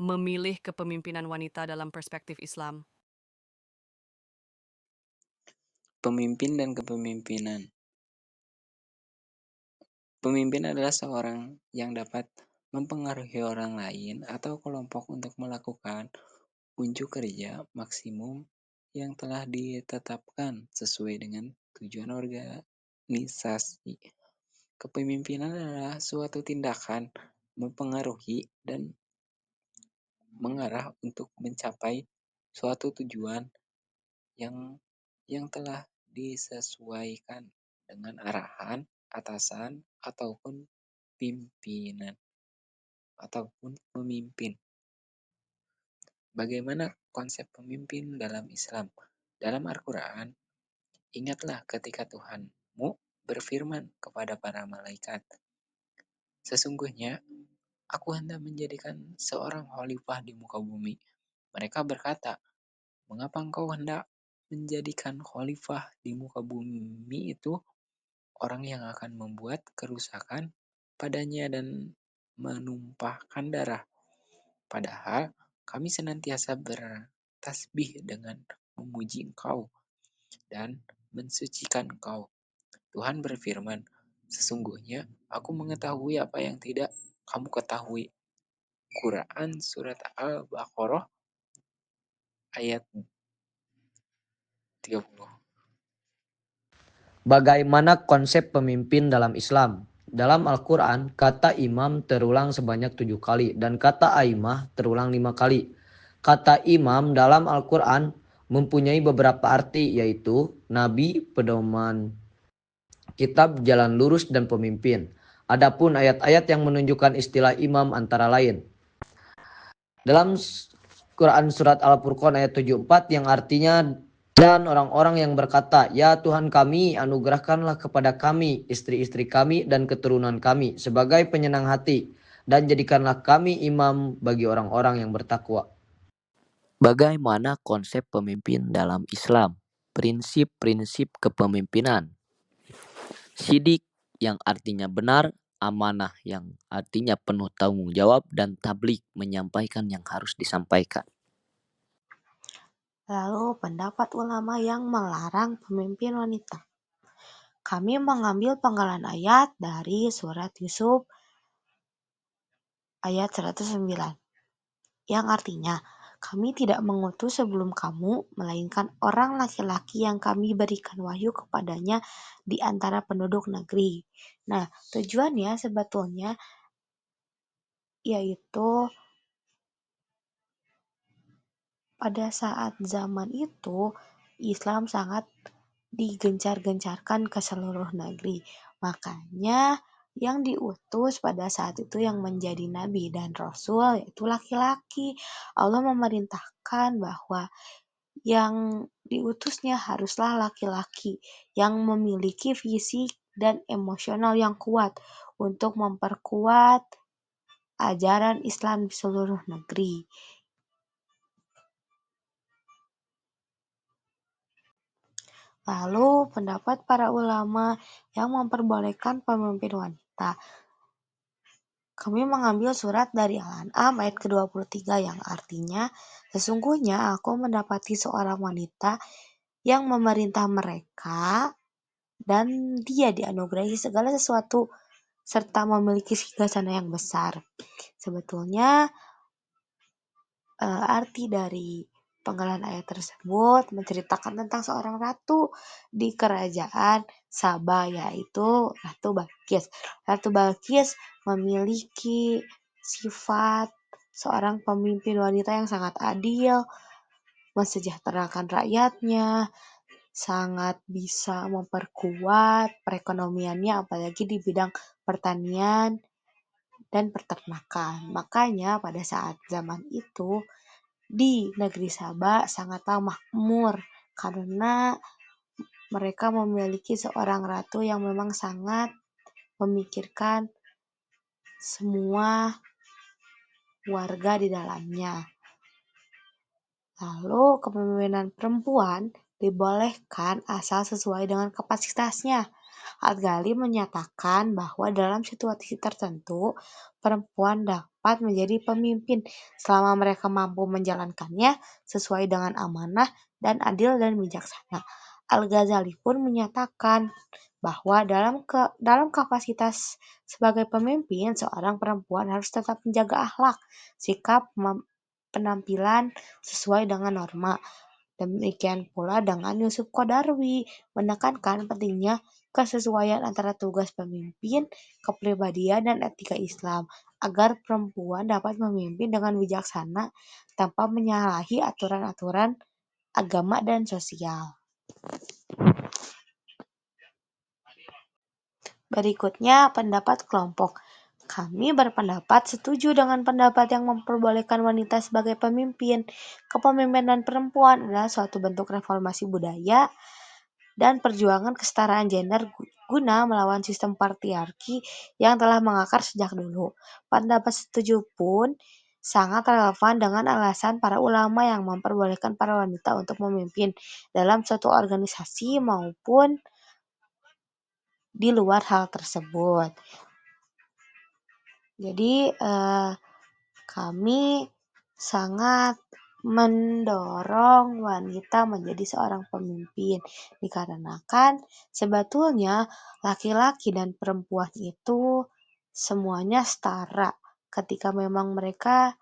memilih kepemimpinan wanita dalam perspektif Islam? Pemimpin dan kepemimpinan. Pemimpin adalah seorang yang dapat mempengaruhi orang lain atau kelompok untuk melakukan unjuk kerja maksimum yang telah ditetapkan sesuai dengan tujuan organisasi. Kepemimpinan adalah suatu tindakan mempengaruhi dan mengarah untuk mencapai suatu tujuan yang telah disesuaikan dengan arahan atasan ataupun pimpinan ataupun pemimpin. Bagaimana konsep pemimpin dalam Islam? Dalam Al-Quran, ingatlah ketika Tuhanmu berfirman kepada para malaikat, sesungguhnya aku hendak menjadikan seorang khalifah di muka bumi. Mereka berkata, mengapa engkau hendak menjadikan khalifah di muka bumi itu orang yang akan membuat kerusakan padanya dan menumpahkan darah? Padahal kami senantiasa bertasbih dengan memuji Engkau dan mensucikan Engkau. Tuhan berfirman, sesungguhnya aku mengetahui apa yang tidak kamu ketahui. Quran Surat Al-Baqarah ayat 30. Bagaimana konsep pemimpin dalam Islam? Dalam Al-Quran, kata imam terulang sebanyak 7 kali dan kata aimah terulang 5 kali. Kata imam dalam Al-Quran mempunyai beberapa arti, yaitu nabi, pedoman, kitab, jalan lurus, dan pemimpin. Adapun ayat-ayat yang menunjukkan istilah imam antara lain dalam Quran Surat Al-Furqan ayat 74 yang artinya, dan orang-orang yang berkata, ya Tuhan kami, anugerahkanlah kepada kami istri-istri kami dan keturunan kami sebagai penyenang hati, dan jadikanlah kami imam bagi orang-orang yang bertakwa. Bagaimana konsep pemimpin dalam Islam? Prinsip-prinsip kepemimpinan. Sidik yang artinya benar, amanah yang artinya penuh tanggung jawab, dan tabligh menyampaikan yang harus disampaikan. Lalu pendapat ulama yang melarang pemimpin wanita. Kami mengambil penggalan ayat dari surat Yusuf ayat 109 yang artinya, kami tidak mengutus sebelum kamu, melainkan orang laki-laki yang kami berikan wahyu kepadanya di antara penduduk negeri. Nah, tujuannya sebetulnya yaitu pada saat zaman itu Islam sangat digencar-gencarkan ke seluruh negeri. Makanya yang diutus pada saat itu yang menjadi nabi dan rasul yaitu laki-laki. Allah memerintahkan bahwa yang diutusnya haruslah laki-laki yang memiliki fisik dan emosional yang kuat untuk memperkuat ajaran Islam di seluruh negeri. Lalu pendapat para ulama yang memperbolehkan pemimpin wanita. Kami mengambil surat dari Al-An'am ayat ke-23 yang artinya, sesungguhnya aku mendapati seorang wanita yang memerintah mereka dan dia dianugerahi segala sesuatu serta memiliki singgasana yang besar. Sebetulnya arti dari penggalan ayat tersebut menceritakan tentang seorang ratu di kerajaan Saba, yaitu Ratu Balqis. Ratu Balqis memiliki sifat seorang pemimpin wanita yang sangat adil, mensejahterakan rakyatnya, sangat bisa memperkuat perekonomiannya apalagi di bidang pertanian dan peternakan. Makanya pada saat zaman itu di negeri Saba sangatlah makmur karena mereka memiliki seorang ratu yang memang sangat memikirkan semua warga di dalamnya. Lalu kepemimpinan perempuan dibolehkan asal sesuai dengan kapasitasnya. Al-Ghazali menyatakan bahwa dalam situasi tertentu, perempuan dapat menjadi pemimpin selama mereka mampu menjalankannya sesuai dengan amanah dan adil dan bijaksana. Al-Ghazali pun menyatakan bahwa dalam kapasitas sebagai pemimpin, seorang perempuan harus tetap menjaga akhlak, sikap, penampilan sesuai dengan norma. Demikian pula dengan Yusuf Qadarwi, menekankan pentingnya kesesuaian antara tugas pemimpin, kepribadian, dan etika Islam, agar perempuan dapat memimpin dengan bijaksana tanpa menyalahi aturan-aturan agama dan sosial. Berikutnya, pendapat kelompok. Kami berpendapat setuju dengan pendapat yang memperbolehkan wanita sebagai pemimpin. Kepemimpinan perempuan adalah suatu bentuk reformasi budaya dan perjuangan kesetaraan gender guna melawan sistem patriarki yang telah mengakar sejak dulu. Pendapat setuju pun sangat relevan dengan alasan para ulama yang memperbolehkan para wanita untuk memimpin dalam suatu organisasi maupun di luar hal tersebut. Jadi kami sangat mendorong wanita menjadi seorang pemimpin, dikarenakan sebetulnya laki-laki dan perempuan itu semuanya setara. Ketika memang mereka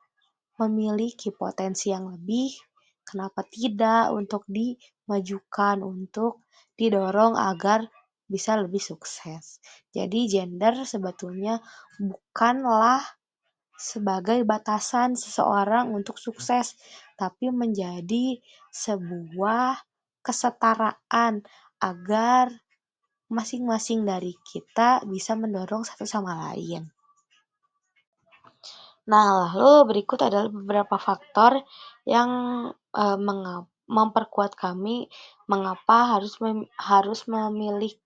memiliki potensi yang lebih, kenapa tidak untuk dimajukan, untuk didorong agar bisa lebih sukses. Jadi gender sebetulnya bukanlah sebagai batasan seseorang untuk sukses, tapi menjadi sebuah kesetaraan agar masing-masing dari kita bisa mendorong satu sama lain. Nah, lalu berikut adalah beberapa faktor yang memperkuat kami mengapa harus memilih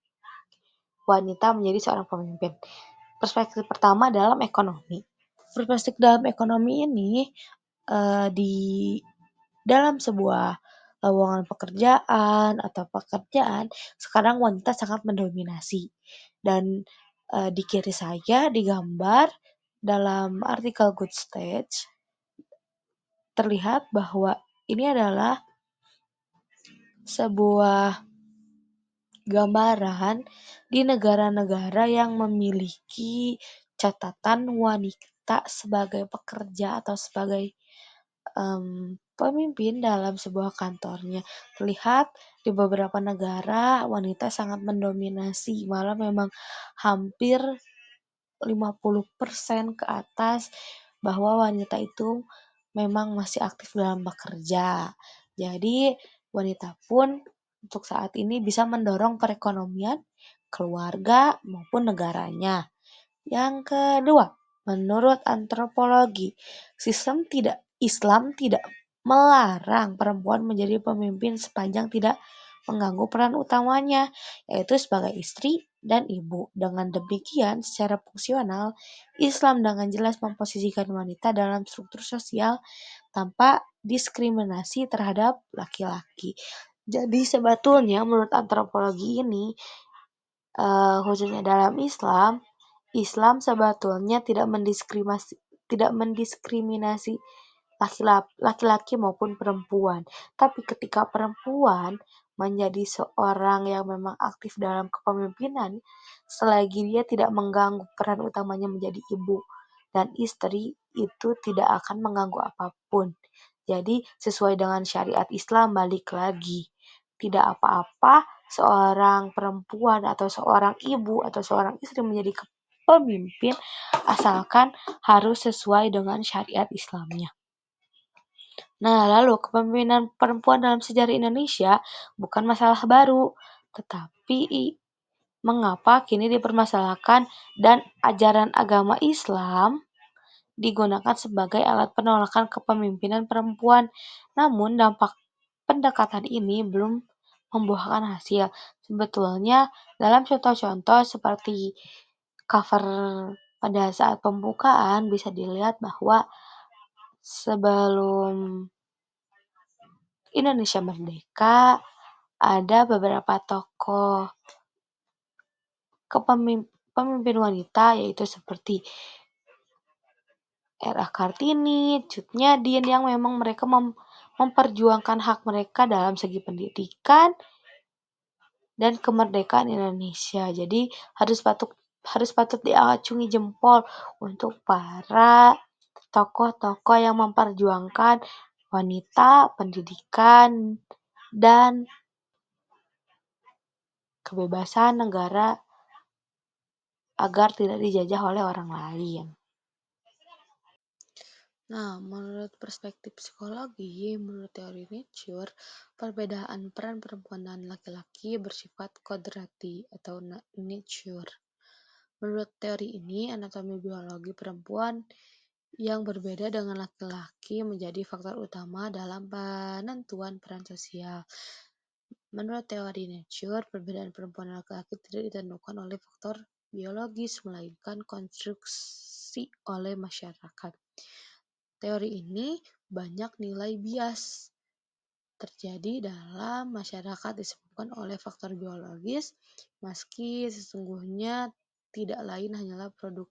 wanita menjadi seorang pemimpin. Perspektif pertama dalam ekonomi. Perspektif dalam ekonomi ini di dalam sebuah lowongan pekerjaan atau pekerjaan, sekarang wanita sangat mendominasi. Dan di kiri saya digambar dalam artikel Good Stage terlihat bahwa ini adalah sebuah gambaran di negara-negara yang memiliki catatan wanita sebagai pekerja atau sebagai pemimpin dalam sebuah kantornya. Terlihat di beberapa negara wanita sangat mendominasi, malah memang hampir 50% ke atas bahwa wanita itu memang masih aktif dalam bekerja. Jadi wanita pun untuk saat ini bisa mendorong perekonomian keluarga maupun negaranya. Yang kedua, menurut antropologi, Islam tidak melarang perempuan menjadi pemimpin sepanjang tidak mengganggu peran utamanya, yaitu sebagai istri dan ibu. Dengan demikian, secara fungsional, Islam dengan jelas memposisikan wanita dalam struktur sosial tanpa diskriminasi terhadap laki-laki. Jadi sebetulnya menurut antropologi ini, khususnya dalam Islam sebetulnya tidak mendiskriminasi laki-laki maupun perempuan. Tapi ketika perempuan menjadi seorang yang memang aktif dalam kepemimpinan, selagi dia tidak mengganggu peran utamanya menjadi ibu dan istri, itu tidak akan mengganggu apapun. Jadi sesuai dengan syariat Islam, balik lagi. Tidak apa-apa seorang perempuan atau seorang ibu atau seorang istri menjadi pemimpin asalkan harus sesuai dengan syariat Islamnya. Nah, lalu kepemimpinan perempuan dalam sejarah Indonesia bukan masalah baru, tetapi mengapa kini dipermasalahkan dan ajaran agama Islam digunakan sebagai alat penolakan kepemimpinan perempuan. Namun dampak pendekatan ini belum membuahkan hasil. Sebetulnya dalam contoh-contoh seperti cover pada saat pembukaan bisa dilihat bahwa sebelum Indonesia merdeka ada beberapa tokoh pemimpin wanita yaitu seperti R.A. Kartini, Cut Nyadin yang memang mereka memperjuangkan hak mereka dalam segi pendidikan dan kemerdekaan Indonesia. Jadi harus patut diacungi jempol untuk para tokoh-tokoh yang memperjuangkan wanita, pendidikan, dan kebebasan negara agar tidak dijajah oleh orang lain. Nah, menurut perspektif psikologi, menurut teori nature, perbedaan peran perempuan dan laki-laki bersifat kodrati atau nature. Menurut teori ini, anatomi biologi perempuan yang berbeda dengan laki-laki menjadi faktor utama dalam penentuan peran sosial. Menurut teori nature, perbedaan perempuan dan laki-laki tidak ditentukan oleh faktor biologis, melainkan konstruksi oleh masyarakat. Teori ini banyak nilai bias terjadi dalam masyarakat disebabkan oleh faktor biologis, meski sesungguhnya tidak lain hanyalah produk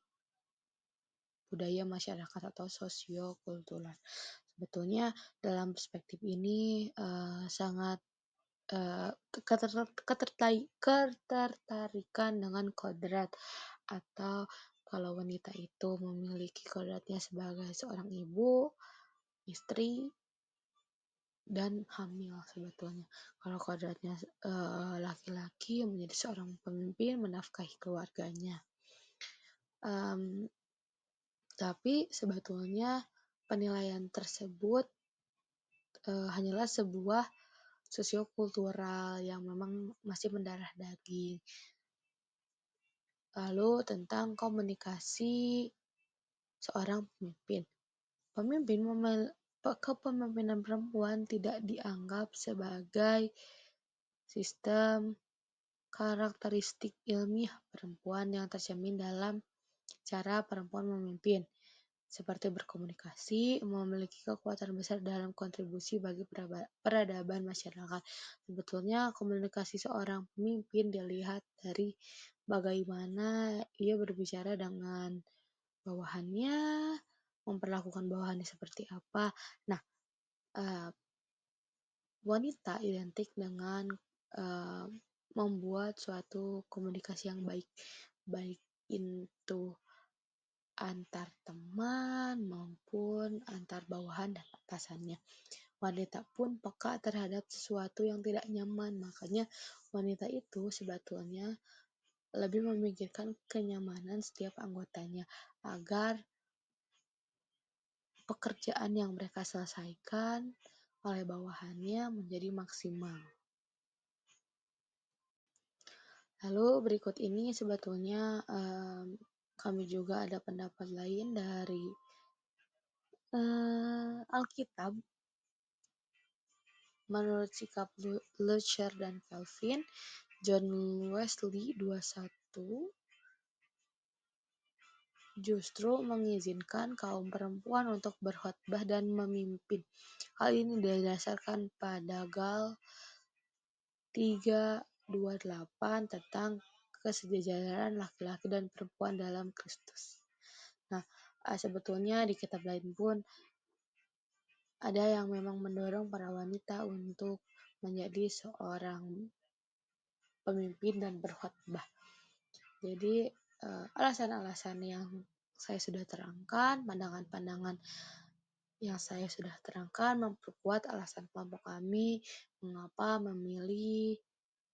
budaya masyarakat atau sosiokultural. Sebetulnya dalam perspektif ini sangat ketertarikan dengan kodrat, atau kalau wanita itu memiliki kodratnya sebagai seorang ibu, istri, dan hamil sebetulnya. Kalau kodratnya laki-laki menjadi seorang pemimpin, menafkahi keluarganya. Tapi sebetulnya penilaian tersebut hanyalah sebuah sosiokultural yang memang masih mendarah daging. Lalu tentang komunikasi seorang pemimpin. Kepemimpinan perempuan tidak dianggap sebagai sistem karakteristik ilmiah perempuan yang tercermin dalam cara perempuan memimpin, seperti berkomunikasi, memiliki kekuatan besar dalam kontribusi bagi peradaban masyarakat. Sebetulnya komunikasi seorang pemimpin dilihat dari bagaimana ia berbicara dengan bawahannya, memperlakukan bawahannya seperti apa. Nah, wanita identik dengan membuat suatu komunikasi yang baik itu antar teman maupun antar bawahan dan atasannya. Wanita pun peka terhadap sesuatu yang tidak nyaman, makanya wanita itu sebetulnya lebih memikirkan kenyamanan setiap anggotanya agar pekerjaan yang mereka selesaikan oleh bawahannya menjadi maksimal. Lalu berikut ini sebetulnya kami juga ada pendapat lain dari Alkitab. Menurut sikap Luther dan Calvin, John Wesley 21 justru mengizinkan kaum perempuan untuk berkhotbah dan memimpin. Hal ini didasarkan pada Gal 3:28 tentang kesejajaran laki-laki dan perempuan dalam Kristus. Nah, sebetulnya di kitab lain pun ada yang memang mendorong para wanita untuk menjadi seorang pemimpin dan berkhotbah. Jadi alasan-alasan yang saya sudah terangkan, pandangan-pandangan yang saya sudah terangkan memperkuat alasan kelompok kami mengapa memilih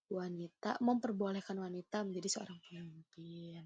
wanita, memperbolehkan wanita menjadi seorang pemimpin.